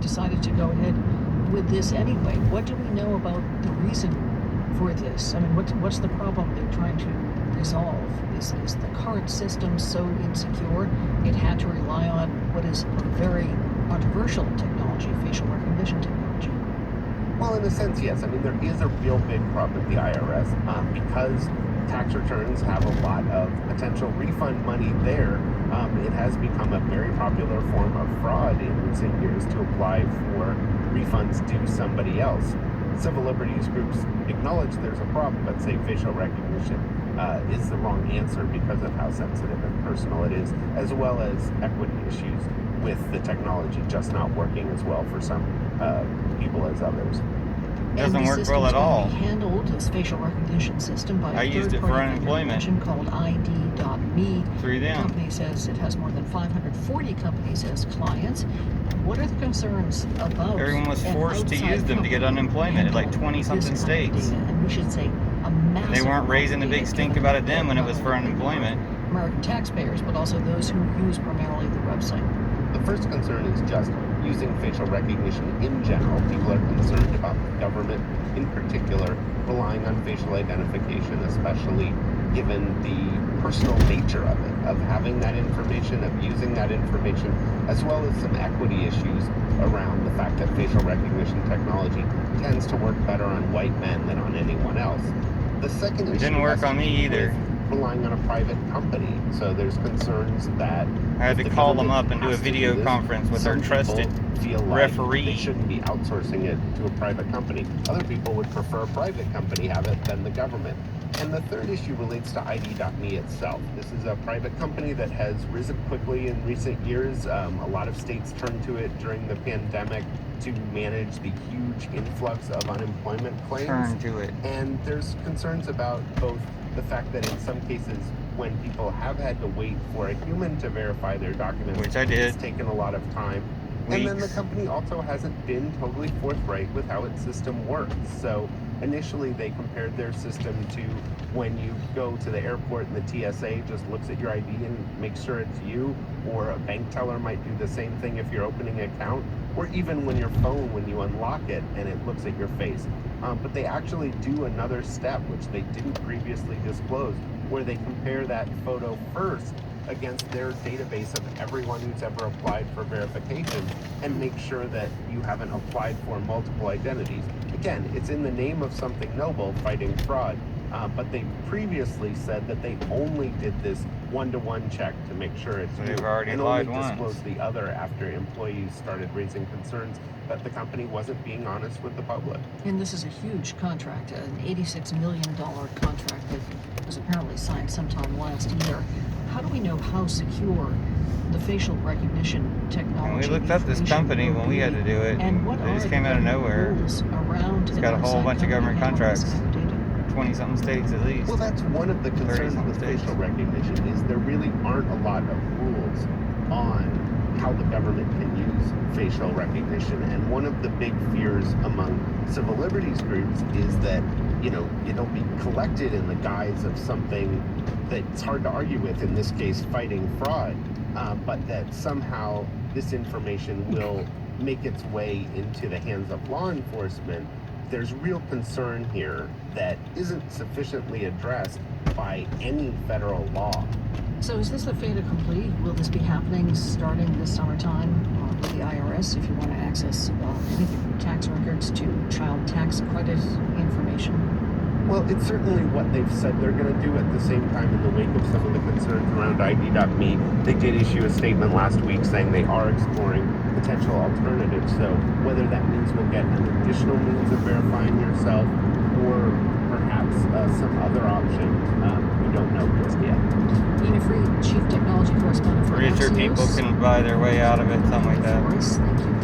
decided to go ahead with this anyway. What do we know about the reason for this? I mean, what's the problem they're trying to resolve? Is the current system so insecure it had to rely on what is a very controversial technology, facial recognition technology? Well, in a sense, yes. I mean, there is a real big problem with the IRS because tax returns have a lot of potential refund money there. It has become a very popular form of fraud in recent years to apply for refunds to somebody else. Civil liberties groups acknowledge there's a problem, but say facial recognition is the wrong answer because of how sensitive and personal it is, as well as equity issues with the technology just not working as well for some people as others. It doesn't work well at all. Handled this facial recognition system by I used it for unemployment called ID.me. through them. The company says it has more than 540 companies as clients. What are the concerns about? Everyone was forced to use them to get unemployment in like 20-something states. And we should say a massive. And they weren't raising a big stink about it then when it was for unemployment. American taxpayers, but also those who use primarily the website. The first concern is just using facial recognition in general. People are concerned about the government in particular relying on facial identification, especially given the personal nature of it, of having that information, of using that information, as well as some equity issues around the fact that facial recognition technology tends to work better on white men than on anyone else. The second issue didn't work on me either. Relying on a private company, so there's concerns that I had to call them up and do a video conference with their trusted referee. They shouldn't be outsourcing it to a private company. Other people would prefer a private company have it than the government. And the third issue relates to ID.me itself. This is a private company that has risen quickly in recent years. A lot of states turned to it during the pandemic to manage the huge influx of unemployment claims. Turn to it. And there's concerns about both the fact that in some cases when people have had to wait for a human to verify their documents, which I did, it's taken a lot of time. Weeks. And then the company also hasn't been totally forthright with how its system works. So initially they compared their system to when you go to the airport and the TSA just looks at your ID and makes sure it's you, or a bank teller might do the same thing if you're opening an account, or even when your phone, when you unlock it and it looks at your face. But they actually do another step, which they didn't previously disclose, where they compare that photo first against their database of everyone who's ever applied for verification and make sure that you haven't applied for multiple identities. Again, it's in the name of something noble, fighting fraud, but they previously said that they only did this one-to-one check to make sure it's so you, they've already and lied only once. disclosed the other after employees started raising concerns that the company wasn't being honest with the public. And this is a huge contract, an $86 million contract that was apparently signed sometime last year. How do we know how secure the facial recognition technology? And we looked up this company when we had to do it. And what they just came out of nowhere. Around it's got a whole bunch of government contracts. 20-something states at least. Well, that's one of the concerns with facial recognition is there really aren't a lot of rules on how the government can use facial recognition. And one of the big fears among civil liberties groups is that, it'll be collected in the guise of something that's hard to argue with, in this case, fighting fraud, but that somehow this information will make its way into the hands of law enforcement. There's real concern here that isn't sufficiently addressed by any federal law. So is this a fait accompli? Will this be happening starting this summertime with the IRS if you want to access anything from tax records to child tax credit information? Well, it's certainly what they've said they're going to do. At the same time, in the wake of some of the concerns around ID.me, they did issue a statement last week saying they are exploring potential alternatives. So whether that means we'll get an additional means of verifying yourself or perhaps some other option, we don't know just yet. Nina Freed, Chief Technology Correspondent for Pretty sure people can buy their way out of it, something like that. Thank you.